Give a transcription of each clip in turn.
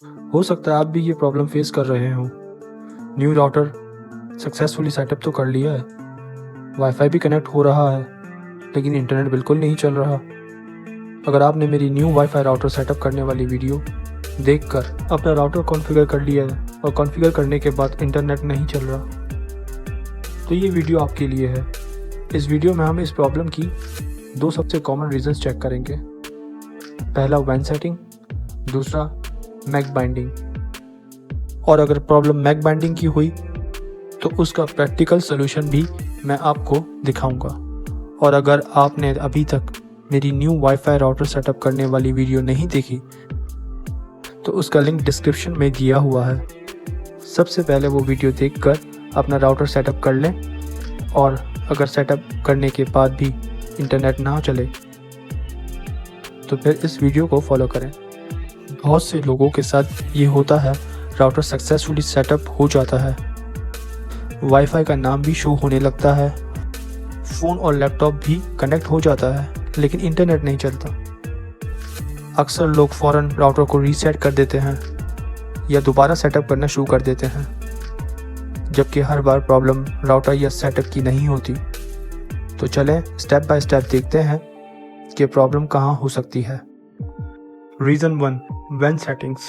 हो सकता है आप भी ये प्रॉब्लम फेस कर रहे हो। न्यू राउटर सक्सेसफुली सेटअप तो कर लिया है, वाईफाई भी कनेक्ट हो रहा है, लेकिन इंटरनेट बिल्कुल नहीं चल रहा। अगर आपने मेरी न्यू वाईफाई राउटर सेटअप करने वाली वीडियो देखकर अपना राउटर कॉन्फ़िगर कर लिया है और कॉन्फ़िगर करने के बाद इंटरनेट नहीं चल रहा, तो ये वीडियो आपके लिए है। इस वीडियो में हम इस प्रॉब्लम की दो सबसे कॉमन रीजंस चेक करेंगे। पहला वैन सेटिंग, दूसरा मैक बाइंडिंग। और अगर प्रॉब्लम मैक बाइंडिंग की हुई तो उसका प्रैक्टिकल सलूशन भी मैं आपको दिखाऊंगा। और अगर आपने अभी तक मेरी न्यू वाईफाई राउटर सेटअप करने वाली वीडियो नहीं देखी तो उसका लिंक डिस्क्रिप्शन में दिया हुआ है। सबसे पहले वो वीडियो देखकर अपना राउटर सेटअप कर लें, और अगर सेटअप करने के बाद भी इंटरनेट ना चले तो फिर इस वीडियो को फॉलो करें। बहुत से लोगों के साथ ये होता है, राउटर सक्सेसफुली सेटअप हो जाता है, वाईफाई का नाम भी शो होने लगता है, फ़ोन और लैपटॉप भी कनेक्ट हो जाता है, लेकिन इंटरनेट नहीं चलता। अक्सर लोग फ़ौरन राउटर को रीसेट कर देते हैं या दोबारा सेटअप करना शुरू कर देते हैं, जबकि हर बार प्रॉब्लम राउटर या सेटअप की नहीं होती। तो चलें स्टेप बाय स्टेप देखते हैं कि प्रॉब्लम कहाँ हो सकती है। रीज़न 1, वैन सेटिंग्स।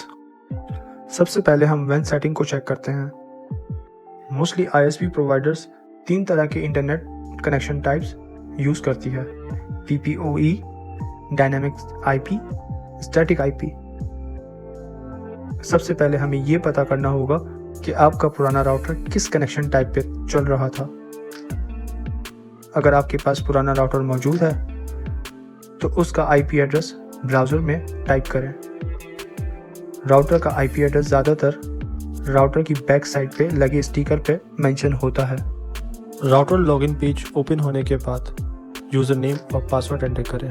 सबसे पहले हम वैन सेटिंग को चेक करते हैं। मोस्टली आईएसपी प्रोवाइडर्स 3 तरह के इंटरनेट कनेक्शन टाइप्स यूज़ करती है: पीपीओई, डायनेमिक आईपी, स्टैटिक आईपी। सबसे पहले हमें ये पता करना होगा कि आपका पुराना राउटर किस कनेक्शन टाइप पे चल रहा था। अगर आपके पास पुराना राउटर मौजूद है तो उसका आईपी एड्रेस ब्राउज़र में टाइप करें। राउटर का आईपी एड्रेस ज़्यादातर राउटर की बैक साइड पे लगे स्टिकर पे मेंशन होता है। राउटर लॉगिन पेज ओपन होने के बाद यूज़र नेम और पासवर्ड एंटर करें।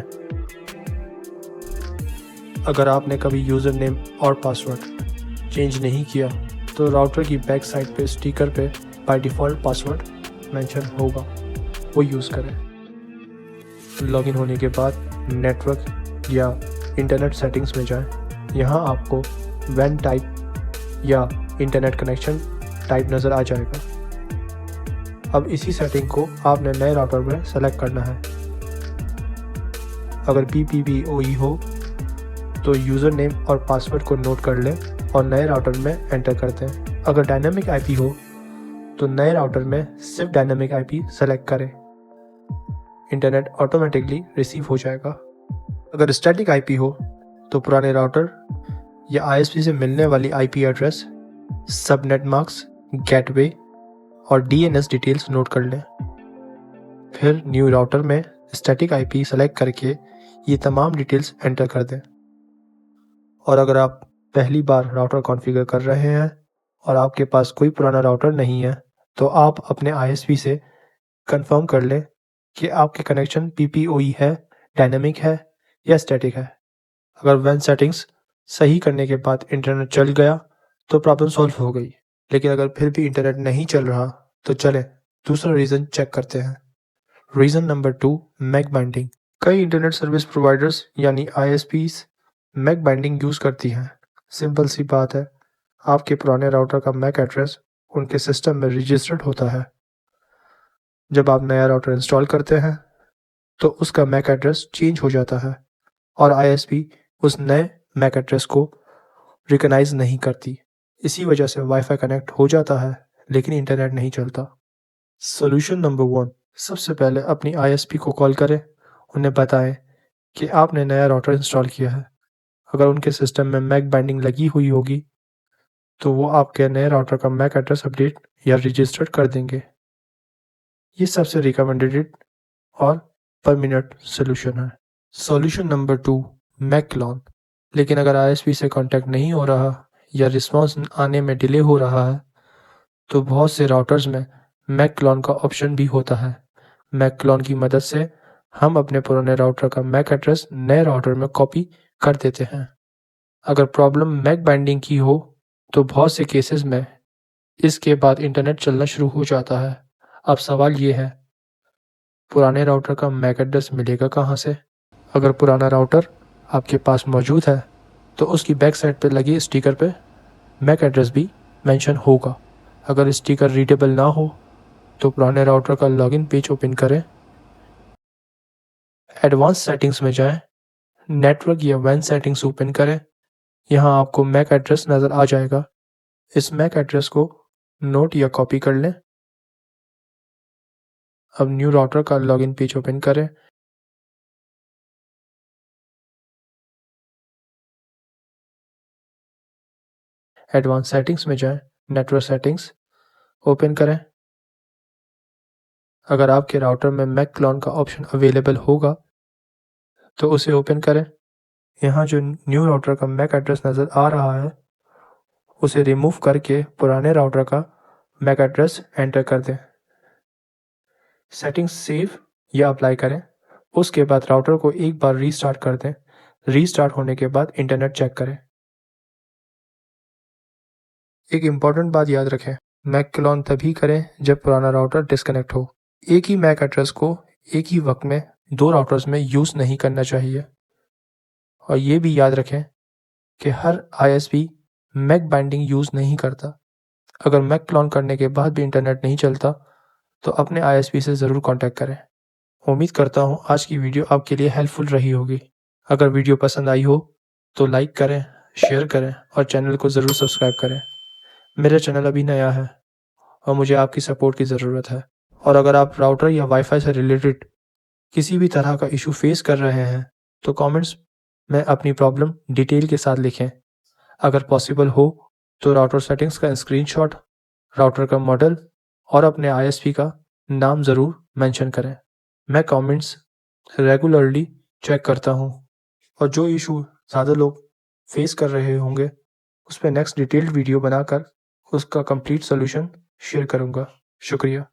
अगर आपने कभी यूज़र नेम और पासवर्ड चेंज नहीं किया तो राउटर की बैक साइड पे स्टिकर पे बाय डिफ़ॉल्ट पासवर्ड मेंशन होगा, वो यूज़ करें। लॉगिन होने के बाद नेटवर्क या इंटरनेट सेटिंग्स में जाएं। यहाँ आपको वैन टाइप या इंटरनेट कनेक्शन टाइप नज़र आ जाएगा। अब इसी सेटिंग को आपने नए राउटर में सेलेक्ट करना है। अगर पीपीओई हो तो यूज़र नेम और पासवर्ड को नोट कर लें और नए राउटर में एंटर कर दें। अगर डायनामिक आईपी हो तो नए राउटर में सिर्फ डायनामिक आईपी सेलेक्ट करें। इंटरनेट ऑटोमेटिकली रिसीव हो जाएगा। अगर स्टैटिक आईपी हो तो पुराने राउटर या आईएसपी से मिलने वाली IP address, subnet marks, gateway और डीएनएस डिटेल्स नोट कर लें। फिर न्यू राउटर में स्टैटिक आईपी सेलेक्ट करके ये तमाम डिटेल्स एंटर कर दें। और अगर आप पहली बार राउटर कॉन्फ़िगर कर रहे हैं और आपके पास कोई पुराना राउटर नहीं है तो आप अपने आईएसपी से कंफर्म कर लें कि आपके कनेक्शन पीपीओई है, डायनामिक है या स्टैटिक है। अगर वैन सेटिंग्स सही करने के बाद इंटरनेट चल गया तो प्रॉब्लम सॉल्व हो गई, लेकिन अगर फिर भी इंटरनेट नहीं चल रहा तो चलें दूसरा रीज़न चेक करते हैं। Reason number 2, MAC binding. कई इंटरनेट सर्विस प्रोवाइडर्स यानी आईएसपीज मैक बाइंडिंग यूज़ करती हैं। सिंपल सी बात है, आपके पुराने राउटर का मैक एड्रेस उनके सिस्टम में रजिस्टर्ड होता है। जब आप नया राउटर इंस्टॉल करते हैं तो उसका मैक एड्रेस चेंज हो जाता है और आईएसपी उस नए मैक एड्रेस को रिकॉग्नाइज नहीं करती। इसी वजह से वाईफाई कनेक्ट हो जाता है लेकिन इंटरनेट नहीं चलता। सॉल्यूशन नंबर 1, सबसे पहले अपनी आईएसपी को कॉल करें, उन्हें बताएं कि आपने नया राउटर इंस्टॉल किया है। अगर उनके सिस्टम में मैक बाइंडिंग लगी हुई होगी तो वो आपके नए राउटर का मैक एड्रेस अपडेट या रजिस्टर्ड कर देंगे। ये सबसे रिकमेंडेड और परमानेंट सॉल्यूशन है। Solution number 2, MAC clone. लेकिन अगर आईएसपी से कांटेक्ट नहीं हो रहा या रिस्पांस आने में डिले हो रहा है तो बहुत से राउटर्स में मैक क्लोन का ऑप्शन भी होता है। मैक क्लोन की मदद से हम अपने पुराने राउटर का मैक एड्रेस नए राउटर में कॉपी कर देते हैं। अगर प्रॉब्लम मैक बाइंडिंग की हो तो बहुत से केसेस में इसके बाद इंटरनेट चलना शुरू हो जाता है। अब सवाल ये है, पुराने राउटर का मैक एड्रेस मिलेगा कहाँ से? अगर पुराना राउटर आपके पास मौजूद है तो उसकी बैक साइड पे लगी स्टिकर पे मैक एड्रेस भी मेंशन होगा। अगर स्टिकर रीडेबल ना हो तो पुराने राउटर का लॉगिन पेज ओपन करें, एडवांस सेटिंग्स में जाएं, नेटवर्क या वैन सेटिंग्स ओपन करें। यहाँ आपको मैक एड्रेस नज़र आ जाएगा। इस मैक एड्रेस को नोट या कॉपी कर लें। अब न्यू राउटर का लॉगिन पेज ओपन करें। एडवांस सेटिंग्स में जाएं, नेटवर्क सेटिंग्स ओपन करें। अगर आपके राउटर में मैक क्लोन का ऑप्शन अवेलेबल होगा तो उसे ओपन करें। यहाँ जो न्यू राउटर का मैक एड्रेस नज़र आ रहा है उसे रिमूव करके पुराने राउटर का मैक एड्रेस एंटर कर दें। सेटिंग्स सेव या अप्लाई करें। उसके बाद राउटर को एक बार रीस्टार्ट कर दें। रीस्टार्ट होने के बाद इंटरनेट चेक करें। एक इम्पॉर्टेंट बात याद रखें, मैक क्लोन तभी करें जब पुराना राउटर डिस्कनेक्ट हो। एक ही मैक एड्रेस को एक ही वक्त में दो राउटर्स में यूज़ नहीं करना चाहिए। और ये भी याद रखें कि हर आईएसपी मैक बाइंडिंग यूज़ नहीं करता। अगर मैक क्लोन करने के बाद भी इंटरनेट नहीं चलता तो अपने आईएसपी से ज़रूर कांटेक्ट करें। उम्मीद करता हूँ आज की वीडियो आपके लिए हेल्पफुल रही होगी। अगर वीडियो पसंद आई हो तो लाइक करें, शेयर करें और चैनल को ज़रूर सब्सक्राइब करें। मेरा चैनल अभी नया है और मुझे आपकी सपोर्ट की ज़रूरत है। और अगर आप राउटर या वाईफाई से रिलेटेड किसी भी तरह का इशू फेस कर रहे हैं तो कमेंट्स में अपनी प्रॉब्लम डिटेल के साथ लिखें। अगर पॉसिबल हो तो राउटर सेटिंग्स का स्क्रीनशॉट, राउटर का मॉडल और अपने आईएसपी का नाम ज़रूर मेंशन करें। मैं कमेंट्स रेगुलरली चेक करता हूँ और जो इशू ज़्यादा लोग फेस कर रहे होंगे उस पर नेक्स्ट डिटेल्ड वीडियो बनाकर उसका कंप्लीट सॉल्यूशन शेयर करूँगा। शुक्रिया।